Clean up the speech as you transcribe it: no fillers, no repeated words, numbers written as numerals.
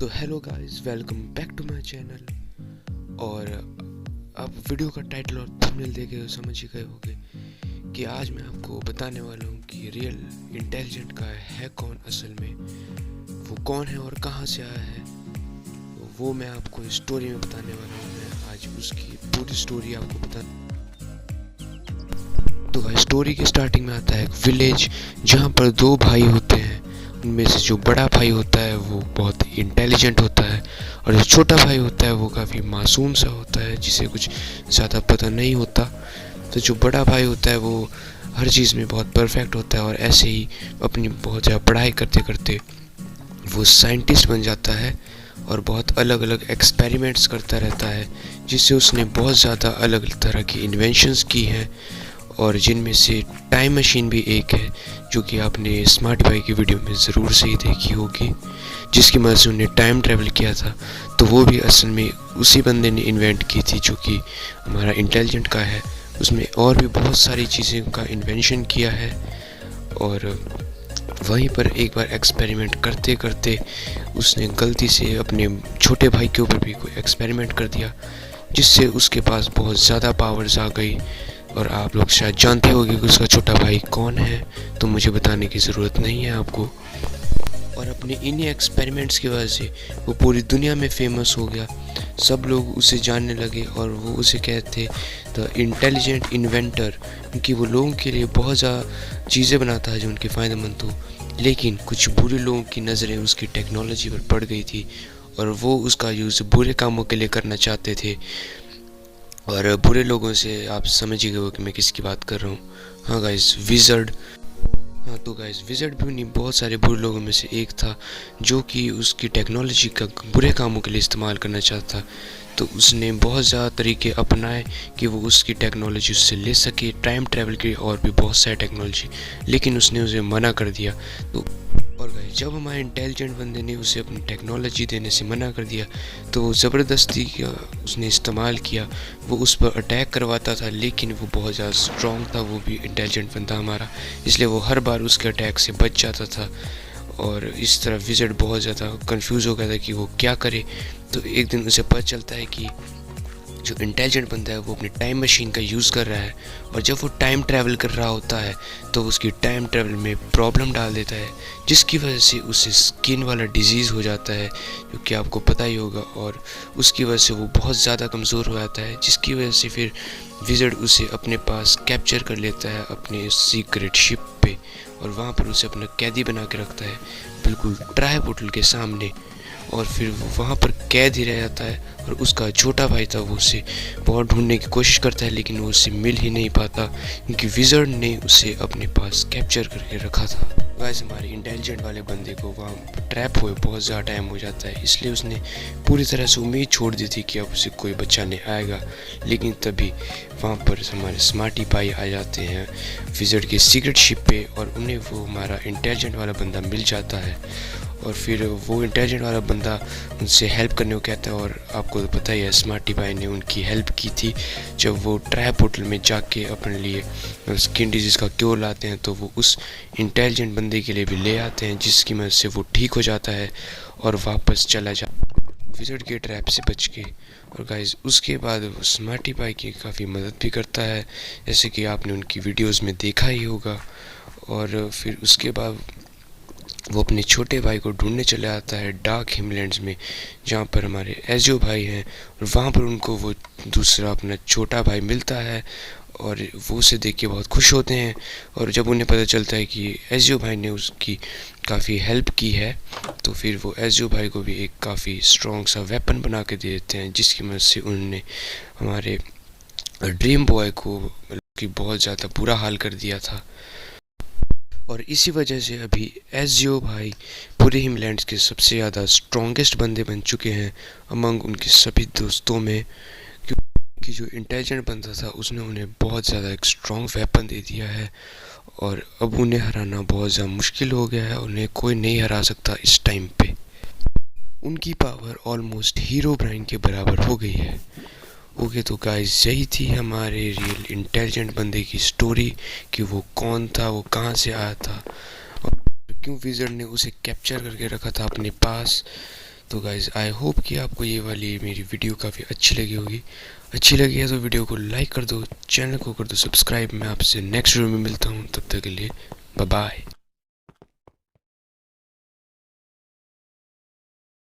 तो hello guys, welcome back to my channel. और आप वीडियो का टाइटल और थंबनेल देखे तो समझ ही गए होंगे कि आज मैं आपको बताने वाला हूँ कि रियल इंटेलिजेंट का है कौन असल में, वो कौन है और कहाँ से आया है। तो वो मैं आपको इस स्टोरी में बताने वाला हूँ। मैं आज उसकी पूरी स्टोरी आपको बता। तो भाई, स्टोरी के स्टार्टिंग में आता है एक विलेज जहाँ पर दो भाई होते हैं। उनमें से जो बड़ा भाई होता है वो बहुत इंटेलिजेंट होता है, और जो छोटा भाई होता है वो काफ़ी मासूम सा होता है, जिसे कुछ ज़्यादा पता नहीं होता। तो जो बड़ा भाई होता है वो हर चीज़ में बहुत परफेक्ट होता है, और ऐसे ही अपनी बहुत ज़्यादा पढ़ाई करते करते वो साइंटिस्ट बन जाता है और बहुत अलग अलग एक्सपेरिमेंट्स करता रहता है, जिससे उसने बहुत ज़्यादा अलग तरह की इन्वेंशंस की हैं, और जिनमें से टाइम मशीन भी एक है, जो कि आपने स्मार्ट भाई की वीडियो में ज़रूर से ही देखी होगी, जिसकी मदद से उन्हें टाइम ट्रैवल किया था। तो वो भी असल में उसी बंदे ने इन्वेंट की थी, जो कि हमारा इंटेलिजेंट का है। उसमें और भी बहुत सारी चीज़ें का इन्वेंशन किया है, और वहीं पर एक बार एक्सपेरिमेंट करते करते उसने गलती से अपने छोटे भाई के ऊपर भी कोई एक्सपेरिमेंट कर दिया, जिससे उसके पास बहुत ज़्यादा पावर्स आ गई। और आप लोग शायद जानते होंगे कि उसका छोटा भाई कौन है, तो मुझे बताने की ज़रूरत नहीं है आपको। और अपने इन्हीं एक्सपेरिमेंट्स की वजह से वो पूरी दुनिया में फेमस हो गया। सब लोग उसे जानने लगे और वो उसे कहते द इंटेलिजेंट इन्वेंटर, क्योंकि वो लोगों के लिए बहुत ज़्यादा चीज़ें बनाता है जो उनके फ़ायदेमंद हो। लेकिन कुछ बुरे लोगों की नज़रें उसकी टेक्नोलॉजी पर पड़ गई थी, और वो उसका यूज़ बुरे कामों के लिए करना चाहते थे। और बुरे लोगों से आप समझ ही गए हो कि मैं किसकी बात कर रहा हूँ। हाँ गाइस, विज़र्ड। हाँ तो गाइस, विज़र्ड भी नहीं, बहुत सारे बुरे लोगों में से एक था, जो कि उसकी टेक्नोलॉजी का बुरे कामों के लिए इस्तेमाल करना चाहता था। तो उसने बहुत ज़्यादा तरीके अपनाए कि वो उसकी टेक्नोलॉजी उससे ले सके, टाइम ट्रैवल की और भी बहुत सारी टेक्नोलॉजी, लेकिन उसने उसे मना कर दिया। तो और गाइस, जब हमारे इंटेलिजेंट बंदे ने उसे अपनी टेक्नोलॉजी देने से मना कर दिया, तो वो ज़बरदस्ती का उसने इस्तेमाल किया। वो उस पर अटैक करवाता था, लेकिन वो बहुत ज़्यादा स्ट्रॉन्ग था, वो भी इंटेलिजेंट बंदा हमारा, इसलिए वो हर बार उसके अटैक से बच जाता था। और इस तरह विज़र्ड बहुत ज़्यादा कंफ्यूज हो गया था कि वो क्या करे। तो एक दिन उसे पता चलता है कि जो इंटेलिजेंट बंदा है वो अपनी टाइम मशीन का यूज़ कर रहा है, और जब वो टाइम ट्रैवल कर रहा होता है तो उसकी टाइम ट्रैवल में प्रॉब्लम डाल देता है, जिसकी वजह से उसे स्किन वाला डिजीज़ हो जाता है, जो कि आपको पता ही होगा। और उसकी वजह से वो बहुत ज़्यादा कमज़ोर हो जाता है, जिसकी वजह से फिर विज़र्ड उसे अपने पास कैप्चर कर लेता है अपने सीक्रेट शिप पे, और वहाँ पर उसे अपना कैदी बना के रखता है, बिल्कुल ट्राई पोर्टल के सामने। और फिर वो वहाँ पर कैद ही रह जाता है, और उसका छोटा भाई था, वो उसे बहुत ढूंढने की कोशिश करता है, लेकिन वो उससे मिल ही नहीं पाता, क्योंकि विज़र्ड ने उसे अपने पास कैप्चर करके रखा था। वैसे हमारे इंटेलिजेंट वाले बंदे को वहाँ ट्रैप हुए बहुत ज़्यादा टाइम हो जाता है, इसलिए उसने पूरी तरह से उम्मीद छोड़ दी थी कि अब उसे कोई बचाने आएगा। लेकिन तभी वहाँ पर हमारे स्मार्टी भाई आ जाते हैं विज़र्ड की सीक्रेट शिप पे, और उन्हें वो हमारा इंटेलिजेंट वाला बंदा मिल जाता है। और फिर वो इंटेलिजेंट वाला बंदा उनसे हेल्प करने को कहता है, और आपको तो पता ही है स्मार्टी भाई ने उनकी हेल्प की थी। जब वो ट्राई पोर्टल में जाके अपने लिए स्किन डिजीज़ का क्योर लाते हैं, तो वो उस इंटेलिजेंट बंदे के लिए भी ले आते हैं, जिसकी मदद से वो ठीक हो जाता है और वापस चला जाता है विज़र्ड के ट्रैप से बच के। और गाइस, उसके बाद वो स्मार्टी भाई की काफ़ी मदद भी करता है, जैसे कि आपने उनकी वीडियोज़ में देखा ही होगा। और फिर उसके बाद वो अपने छोटे भाई को ढूंढने चले आता है डार्क हिमलैंड्स में, जहाँ पर हमारे एजियो भाई हैं। और वहाँ पर उनको वो दूसरा अपना छोटा भाई मिलता है, और वो उसे देख के बहुत खुश होते हैं। और जब उन्हें पता चलता है कि एजियो भाई ने उसकी काफ़ी हेल्प की है, तो फिर वो एजियो भाई को भी एक काफ़ी स्ट्रॉन्ग सा वेपन बना के दे देते हैं, जिसकी मदद से उन्होंने हमारे ड्रीम बॉय को की बहुत ज़्यादा बुरा हाल कर दिया था। और इसी वजह से अभी एजियो भाई पूरे हिमलैंड्स के सबसे ज़्यादा स्ट्रॉन्गेस्ट बंदे बन चुके हैं अमंग उनके सभी दोस्तों में, क्योंकि जो इंटेलिजेंट बंदा था उसने उन्हें बहुत ज़्यादा एक स्ट्रॉन्ग वेपन दे दिया है। और अब उन्हें हराना बहुत ज़्यादा मुश्किल हो गया है, उन्हें कोई नहीं हरा सकता इस टाइम पे। उनकी पावर ऑलमोस्ट हीरो ब्राइन के बराबर हो गई है। ओके, तो गाइस, यही थी हमारे रियल इंटेलिजेंट बंदे की स्टोरी, कि वो कौन था, वो कहाँ से आया था, और क्यों विज़र्ड ने उसे कैप्चर करके रखा था अपने पास। तो गाइज़ आई होप कि आपको ये वाली मेरी वीडियो काफ़ी अच्छी लगी होगी। अच्छी लगी है तो वीडियो को लाइक कर दो, चैनल को कर दो सब्सक्राइब। मैं आपसे नेक्स्ट वीडियो में मिलता हूँ, तब तक के लिए बाय बाय।